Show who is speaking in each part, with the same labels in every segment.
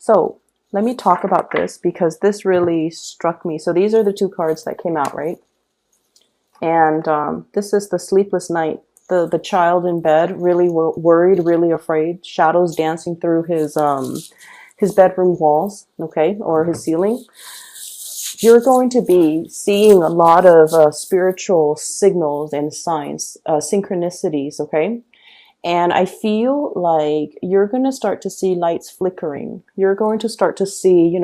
Speaker 1: So let me talk about this because this really struck me. So these are the two cards that came out, right? And this is the sleepless night. The child in bed, really worried, really afraid. Shadows dancing through his bedroom walls, okay, or his ceiling. You're going to be seeing a lot of spiritual signals and signs, synchronicities, okay? And I feel like you're going to start to see lights flickering. You're going to start to see,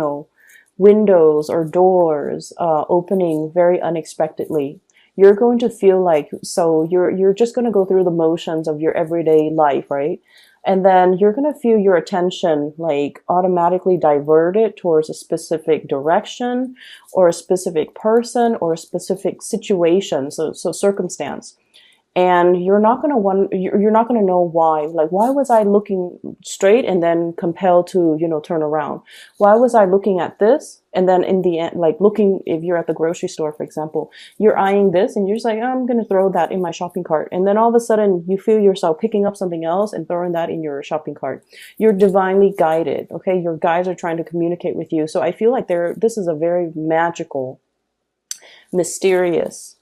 Speaker 1: windows or doors opening very unexpectedly. You're going to feel like, so you're just going to go through the motions of your everyday life, right? And then you're going to feel your attention like automatically diverted towards a specific direction or a specific person or a specific situation, so circumstance. And you're not going to you're not going to know why. Like, why was I looking straight and then compelled to, turn around? Why was I looking at this? And then in the end, like looking, if you're at the grocery store, for example, you're eyeing this and you're just like, oh, I'm going to throw that in my shopping cart. And then all of a sudden you feel yourself picking up something else and throwing that in your shopping cart. You're divinely guided. Okay. Your guides are trying to communicate with you. So I feel like this is a very magical, mysterious,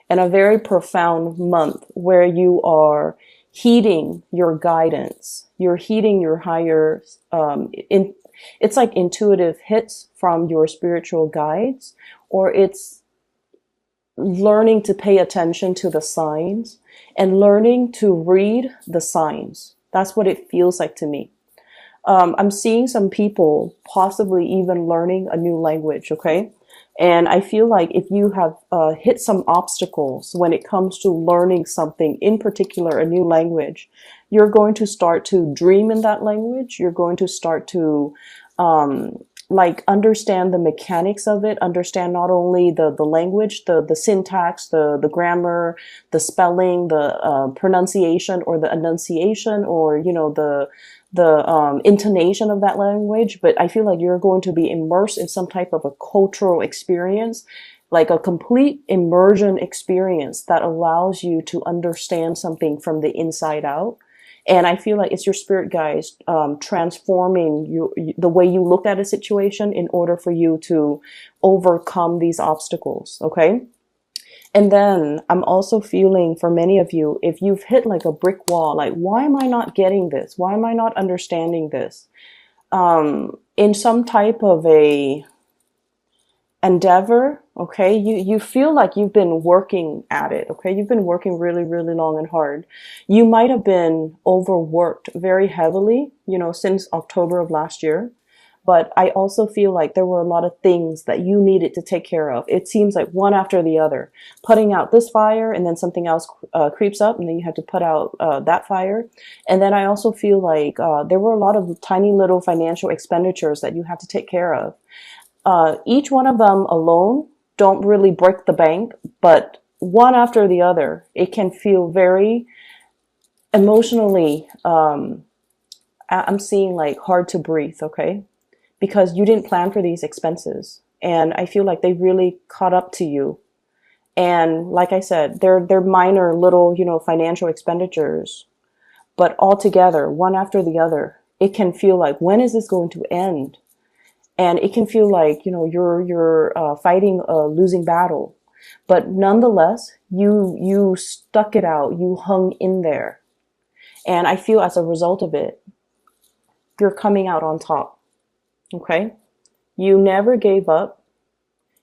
Speaker 1: and a very profound month where you are heeding your guidance. You're heeding your higher, it's like intuitive hits from your spiritual guides, or it's learning to pay attention to the signs and learning to read the signs. That's what it feels like to me. I'm seeing some people possibly even learning a new language, okay? And I feel like if you have hit some obstacles when it comes to learning something, in particular, a new language, you're going to start to dream in that language. You're going to start to understand the mechanics of it, understand not only the language, the syntax, the grammar, the spelling, the pronunciation or the enunciation, or, the intonation of that language, but I feel like you're going to be immersed in some type of a cultural experience, like a complete immersion experience that allows you to understand something from the inside out. And I feel like it's your spirit guides transforming the way you look at a situation in order for you to overcome these obstacles, okay? And then I'm also feeling for many of you, if you've hit like a brick wall, like, why am I not getting this? Why am I not understanding this? In some type of a endeavor, okay, you feel like you've been working at it, okay? You've been working really, really long and hard. You might have been overworked very heavily, since October of last year. But I also feel like there were a lot of things that you needed to take care of. It seems like one after the other, putting out this fire and then something else creeps up and then you have to put out that fire. And then I also feel like there were a lot of tiny little financial expenditures that you have to take care of. Each one of them alone don't really break the bank, but one after the other, it can feel very emotionally, I'm seeing like hard to breathe, okay? Because you didn't plan for these expenses. And I feel like they really caught up to you. And like I said, they're minor little, financial expenditures, but all together, one after the other, it can feel like, when is this going to end? And it can feel like, you're fighting a losing battle, but nonetheless, you stuck it out. You hung in there. And I feel as a result of it, you're coming out on top. Okay. You never gave up.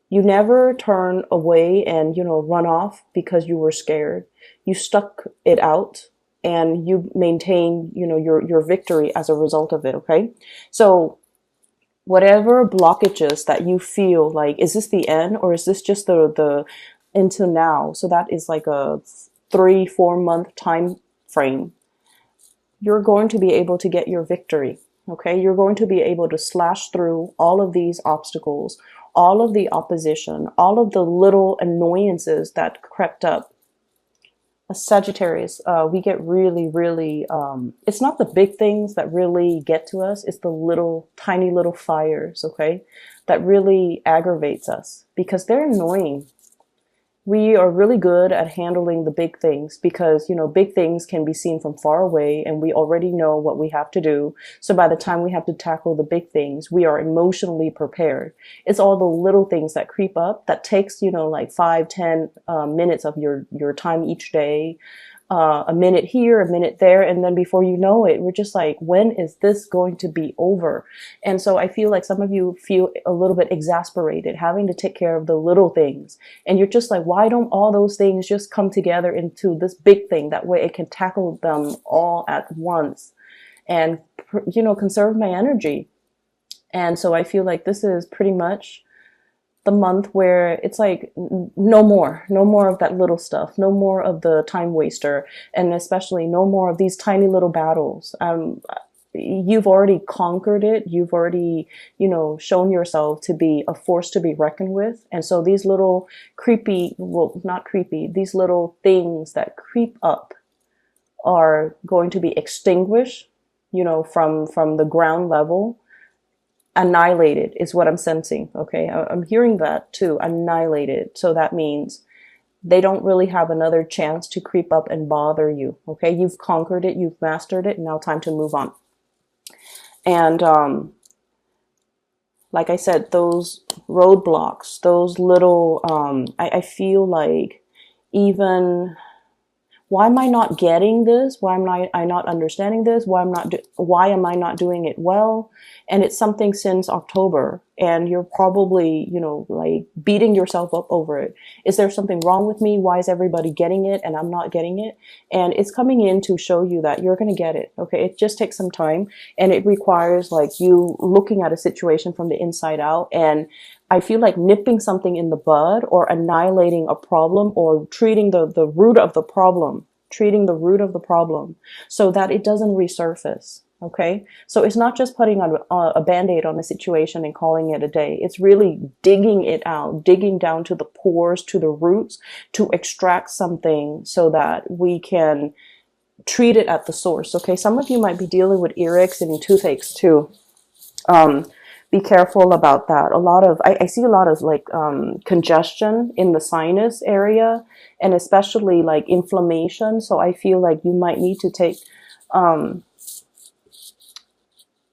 Speaker 1: You never turned away and, run off because you were scared. You stuck it out and you maintained, your victory as a result of it. Okay. So whatever blockages that you feel like, is this the end or is this just the until now? So that is like a 3-4 month time frame. You're going to be able to get your victory. Okay, you're going to be able to slash through all of these obstacles, all of the opposition, all of the little annoyances that crept up. A Sagittarius, we get really, really, it's not the big things that really get to us. It's the little, tiny little fires, okay, that really aggravates us because they're annoying. We are really good at handling the big things because, you know, big things can be seen from far away and we already know what we have to do. So by the time we have to tackle the big things, we are emotionally prepared. It's all the little things that creep up that takes, you know, like 5, 10 minutes of your time each day, a minute here, a minute there. And then before you know it, we're just like, when is this going to be over? And so I feel like some of you feel a little bit exasperated having to take care of the little things. And you're just like, why don't all those things just come together into this big thing? That way it can tackle them all at once and, you know, conserve my energy. And so I feel like this is pretty much the month where it's like no more of that little stuff, no more of the time waster, and especially no more of these tiny little battles. You've already conquered it. You've already, you know, shown yourself to be a force to be reckoned with. And so these little creepy, well, not creepy, these little things that creep up are going to be extinguished, you know, from the ground level. Annihilated is what I'm sensing. Okay. I'm hearing that too. Annihilated. So that means they don't really have another chance to creep up and bother you. Okay. You've conquered it. You've mastered it. Now time to move on. And, like I said, those roadblocks, those little, I feel like even, why am I not getting this? Why am I not understanding this? Why am I not doing it well? And it's something since October, and you're probably, you know, like beating yourself up over it. Is there something wrong with me? Why is everybody getting it and I'm not getting it? And it's coming in to show you that you're going to get it. Okay. It just takes some time, and it requires like you looking at a situation from the inside out. And I feel like nipping something in the bud or annihilating a problem or treating the root of the problem, so that it doesn't resurface. Okay. So it's not just putting on a Band-Aid on a situation and calling it a day. It's really digging it out, digging down to the pores, to the roots, to extract something so that we can treat it at the source. Okay. Some of you might be dealing with earaches and toothaches too. Be careful about that. I see a lot of like congestion in the sinus area, and especially like inflammation. So I feel like you might need to take,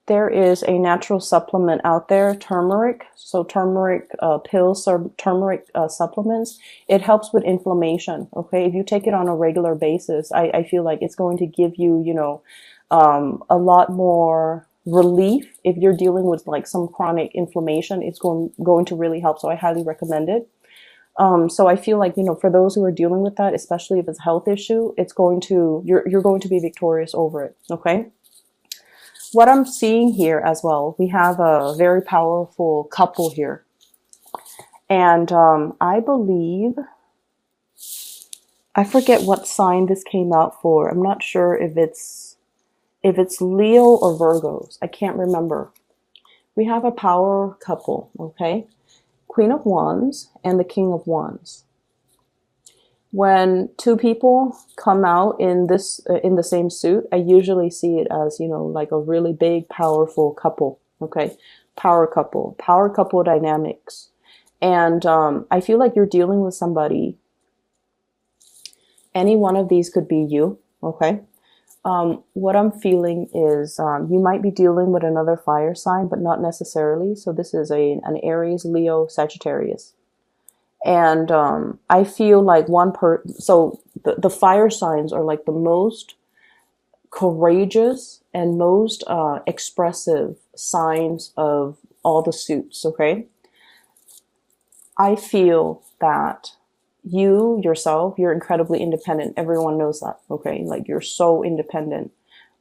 Speaker 1: there is a natural supplement out there, turmeric. So turmeric pills or turmeric supplements. It helps with inflammation. Okay. If you take it on a regular basis, I feel like it's going to give you, you know, a lot more relief. If you're dealing with like some chronic inflammation, it's going to really help. So I highly recommend it. So I feel like, you know, for those who are dealing with that, especially if it's a health issue, you're going to be victorious over it. Okay. What I'm seeing here as well, we have a very powerful couple here. And, I believe, I forget what sign this came out for. I'm not sure if it's Leo or Virgos. I can't remember. We have a power couple, okay? Queen of Wands and the King of Wands. When two people come out in the same suit, I usually see it as, you know, like a really big, powerful couple, okay? Power couple dynamics. And I feel like you're dealing with somebody. Any one of these could be you, okay? What I'm feeling is you might be dealing with another fire sign, but not necessarily. So this is an Aries, Leo, Sagittarius. And I feel like so the fire signs are like the most courageous and most expressive signs of all the suits, okay? I feel that you yourself, you're incredibly independent. Everyone knows that, okay? Like you're so independent.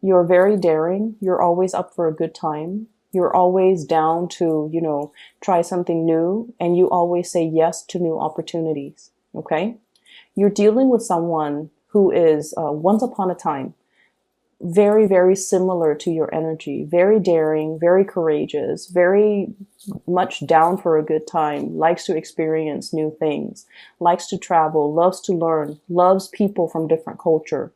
Speaker 1: You're very daring. You're always up for a good time. You're always down to, you know, try something new, and you always say yes to new opportunities, okay? You're dealing with someone who is, once upon a time, very, very similar to your energy, very daring, very courageous, very much down for a good time, likes to experience new things, likes to travel, loves to learn, loves people from different culture.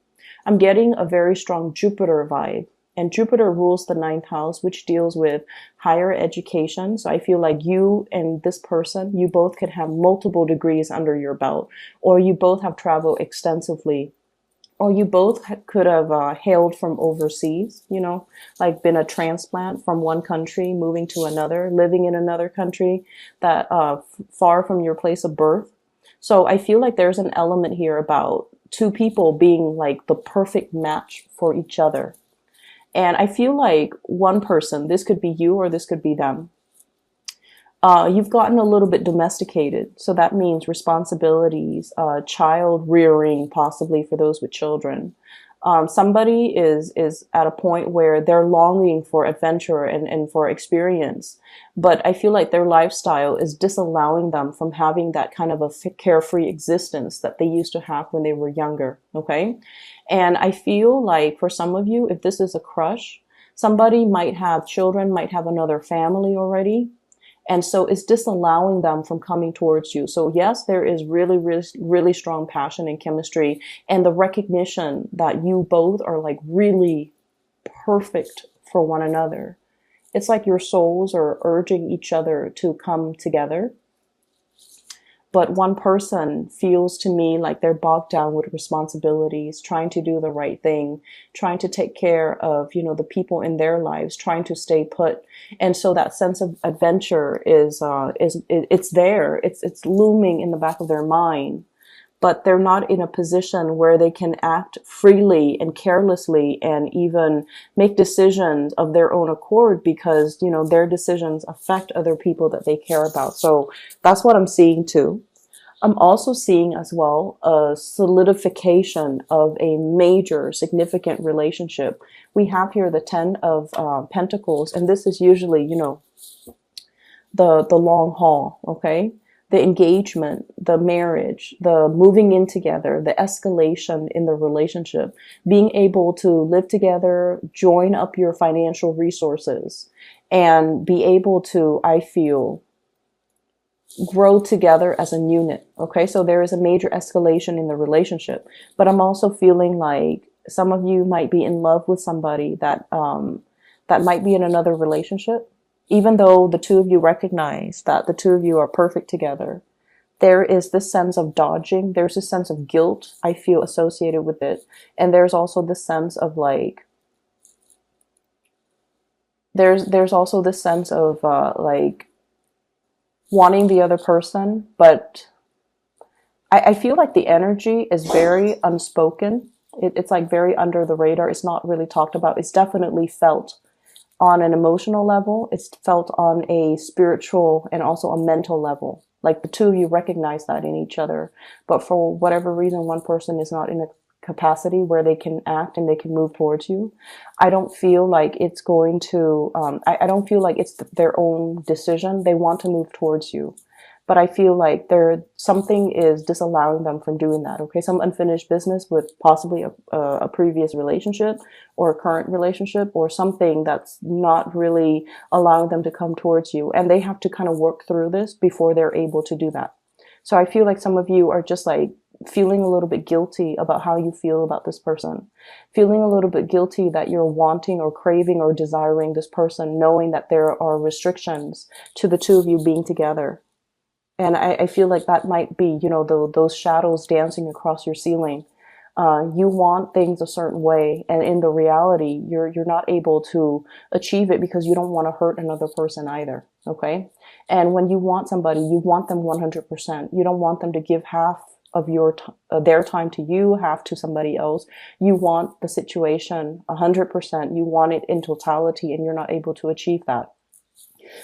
Speaker 1: I'm getting a very strong Jupiter vibe. And Jupiter rules the ninth house, which deals with higher education. So I feel like you and this person, you both could have multiple degrees under your belt, or you both have traveled extensively, or you both could have hailed from overseas, you know, like been a transplant from one country, moving to another, living in another country that far from your place of birth. So I feel like there's an element here about two people being like the perfect match for each other. And I feel like one person, this could be you or this could be them, you've gotten a little bit domesticated. So that means responsibilities, child rearing, possibly for those with children. Somebody is at a point where they're longing for adventure and for experience. But I feel like their lifestyle is disallowing them from having that kind of a carefree existence that they used to have when they were younger. Okay. And I feel like for some of you, if this is a crush, somebody might have children, might have another family already. And so it's disallowing them from coming towards you. So yes, there is really, really, really strong passion and chemistry, and the recognition that you both are like really perfect for one another. It's like your souls are urging each other to come together. But one person feels to me like they're bogged down with responsibilities, trying to do the right thing, trying to take care of, you know, the people in their lives, trying to stay put. And so that sense of adventure it's there. It's looming in the back of their mind, but they're not in a position where they can act freely and carelessly and even make decisions of their own accord, because, you know, their decisions affect other people that they care about. So that's what I'm seeing too. I'm also seeing as well a solidification of a major significant relationship. We have here the Ten of Pentacles, and this is usually, you know, the long haul, okay? The engagement, the marriage, the moving in together, the escalation in the relationship, being able to live together, join up your financial resources, and be able to, I feel, grow together as a unit. Okay, so there is a major escalation in the relationship, but I'm also feeling like some of you might be in love with somebody that that might be in another relationship, even though the two of you recognize that the two of you are perfect together. There is this sense of dodging. There's this sense of guilt I feel associated with it, and there's also this sense of like there's also this sense of like wanting the other person, but I feel like the energy is very unspoken. It's like very under the radar. It's not really talked about. It's definitely felt on an emotional level. It's felt on a spiritual and also a mental level. Like the two of you recognize that in each other. But for whatever reason, one person is not in a capacity where they can act and they can move towards you. I don't feel like it's going to, I don't feel like it's their own decision. They want to move towards you. But I feel like something is disallowing them from doing that. Okay, some unfinished business with possibly a previous relationship or a current relationship, or something that's not really allowing them to come towards you. And they have to kind of work through this before they're able to do that. So I feel like some of you are just like feeling a little bit guilty about how you feel about this person, feeling a little bit guilty that you're wanting or craving or desiring this person, knowing that there are restrictions to the two of you being together. And I feel like that might be, you know, those shadows dancing across your ceiling. You want things a certain way, and in the reality, you're not able to achieve it because you don't want to hurt another person either. Okay, and when you want somebody, you want them 100%. You don't want them to give half of their time to you, half to somebody else. You want the situation 100%. You want it in totality, and you're not able to achieve that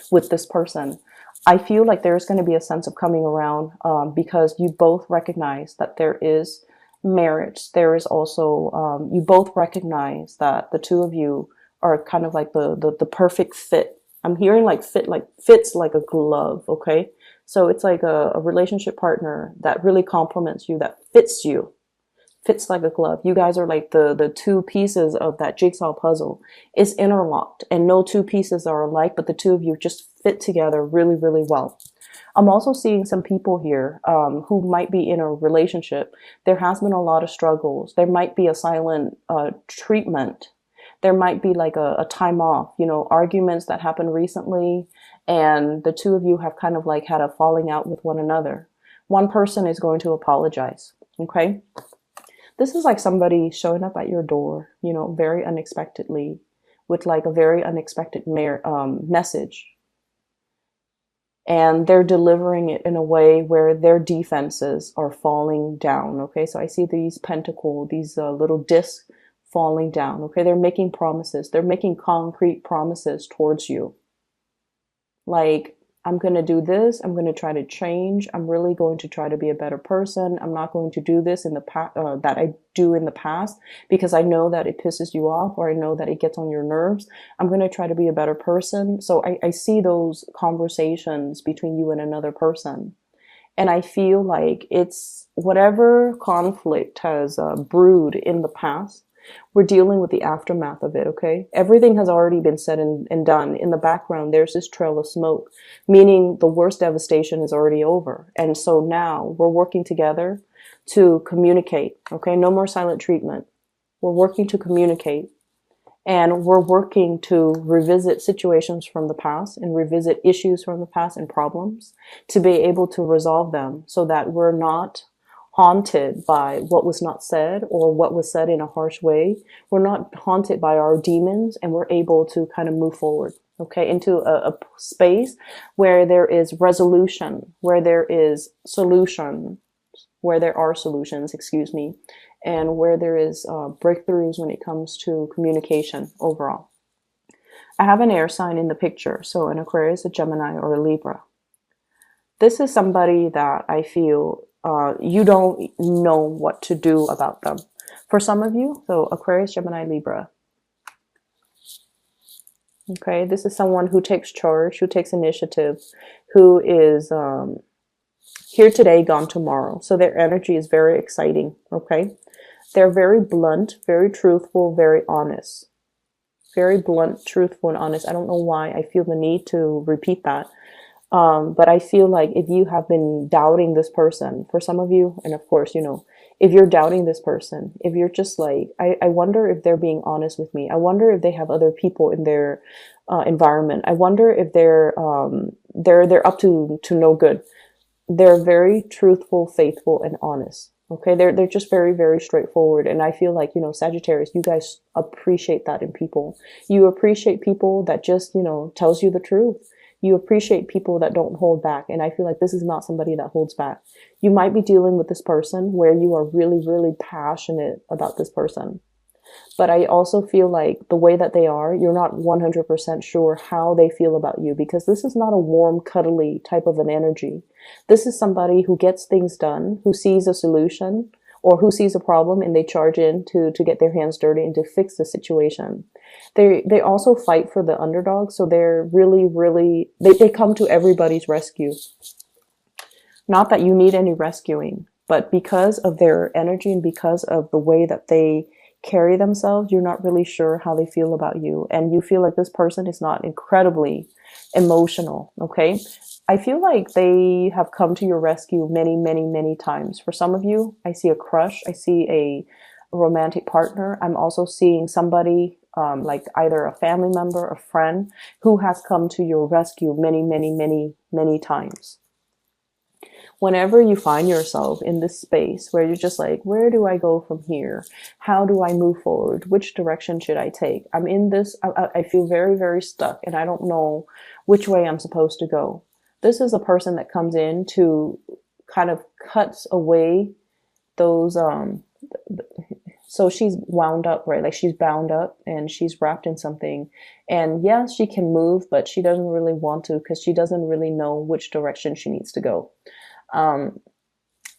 Speaker 1: with this person. I feel like there's going to be a sense of coming around because you both recognize that there is marriage. There is also, you both recognize that the two of you are kind of like the perfect fit. I'm hearing like fits like a glove. Okay. So it's like a relationship partner that really complements you, that fits you. Fits like a glove. You guys are like the two pieces of that jigsaw puzzle. Is interlocked, and no two pieces are alike, but the two of you just fit together really, really well. I'm also seeing some people here who might be in a relationship. There has been a lot of struggles. There might be a silent treatment. There might be like a time off, you know, arguments that happened recently, and the two of you have kind of like had a falling out with one another. One person is going to apologize. Okay. This is like somebody showing up at your door, you know, very unexpectedly with like a very unexpected message. And they're delivering it in a way where their defenses are falling down. Okay. So I see these these little discs falling down. Okay. They're making promises. They're making concrete promises towards you. Like, I'm going to do this. I'm going to try to change. I'm really going to try to be a better person. I'm not going to do this in the past, that I do in the past, because I know that it pisses you off, or I know that it gets on your nerves. I'm going to try to be a better person. So I see those conversations between you and another person. And I feel like it's whatever conflict has brewed in the past, we're dealing with the aftermath of it, okay? Everything has already been said and done. In the background, there's this trail of smoke, meaning the worst devastation is already over. And so now we're working together to communicate, okay? No more silent treatment. We're working to communicate. And we're working to revisit situations from the past and revisit issues from the past and problems to be able to resolve them so that we're not haunted by what was not said or what was said in a harsh way. We're not haunted by our demons, and we're able to kind of move forward, okay, into a space where there is resolution, where there is solution, where there are solutions, excuse me, and where there is breakthroughs when it comes to communication overall. I have an air sign in the picture, so an Aquarius, a Gemini, or a Libra. This is somebody that I feel you don't know what to do about them. For some of you, so Aquarius, Gemini, Libra. Okay, this is someone who takes charge, who takes initiative, who is here today, gone tomorrow. So their energy is very exciting, okay? They're very blunt, very truthful, very honest. Very blunt, truthful, and honest. I don't know why I feel the need to repeat that. But I feel like if you have been doubting this person, for some of you, and of course, you know, if you're doubting this person, if you're just like, I wonder if they're being honest with me. I wonder if they have other people in their environment. I wonder if they're up to no good. They're very truthful, faithful, and honest. Okay, they're just very, very straightforward. And I feel like, you know, Sagittarius, you guys appreciate that in people. You appreciate people that just, you know, tells you the truth. You appreciate people that don't hold back. And I feel like this is not somebody that holds back. You might be dealing with this person where you are really, really passionate about this person. But I also feel like the way that they are, you're not 100% sure how they feel about you, because this is not a warm, cuddly type of an energy. This is somebody who gets things done, who sees a solution, or who sees a problem and they charge in to get their hands dirty and to fix the situation. They also fight for the underdog. So they're really, really, they come to everybody's rescue. Not that you need any rescuing, but because of their energy and because of the way that they carry themselves, you're not really sure how they feel about you. And you feel like this person is not incredibly emotional. Okay. I feel like they have come to your rescue many, many, many times. For some of you, I see a crush. I see a romantic partner. I'm also seeing somebody like either a family member, a friend, who has come to your rescue many, many, many, many times. Whenever you find yourself in this space where you're just like, where do I go from here? How do I move forward? Which direction should I take? I'm in this, I feel very, very stuck, and I don't know which way I'm supposed to go. This is a person that comes in to kind of cuts away those, so she's wound up, right? Like she's bound up and she's wrapped in something. And yes, she can move, but she doesn't really want to because she doesn't really know which direction she needs to go.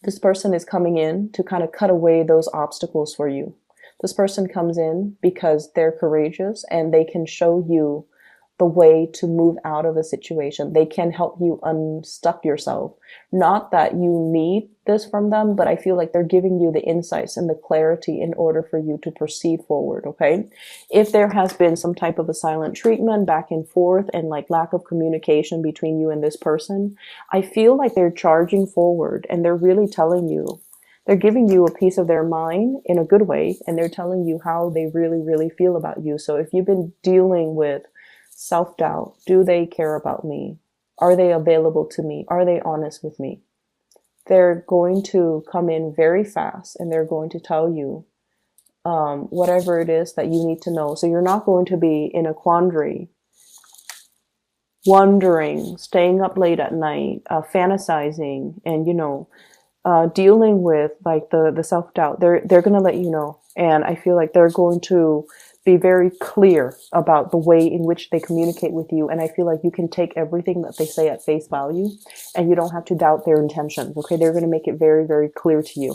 Speaker 1: This person is coming in to kind of cut away those obstacles for you. This person comes in because they're courageous and they can show you the way to move out of a situation. They can help you unstuck yourself. Not that you need this from them, but I feel like they're giving you the insights and the clarity in order for you to proceed forward, okay? If there has been some type of a silent treatment back and forth and like lack of communication between you and this person, I feel like they're charging forward and they're really telling you They're giving you a piece of their mind in a good way, and they're telling you how they really, really feel about you. So if you've been dealing with self-doubt, do they care about me? Are they available to me? Are they honest with me? They're going to come in very fast and they're going to tell you whatever it is that you need to know. So you're not going to be in a quandary, wondering, staying up late at night, fantasizing, and dealing with like the self doubt. They're gonna let you know, and I feel like they're going to be very clear about the way in which they communicate with you. And I feel like you can take everything that they say at face value, and you don't have to doubt their intentions. Okay, they're gonna make it very, very clear to you.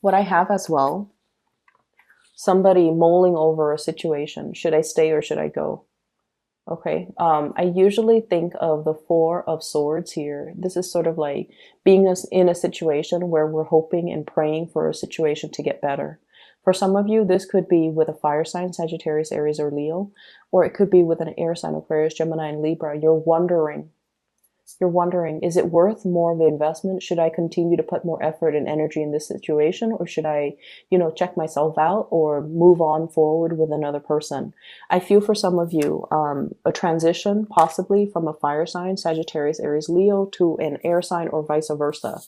Speaker 1: What I have as well, somebody mulling over a situation. Should I stay or should I go? Okay. I usually think of the Four of Swords here. This is sort of like being in a situation where we're hoping and praying for a situation to get better. For some of you, this could be with a fire sign, Sagittarius, Aries, or Leo, or it could be with an air sign, Aquarius, Gemini, and Libra. You're wondering, is it worth more of the investment? Should I continue to put more effort and energy in this situation? Or should I, check myself out or move on forward with another person? I feel for some of you, a transition possibly from a fire sign, Sagittarius, Aries, Leo, to an air sign or vice versa.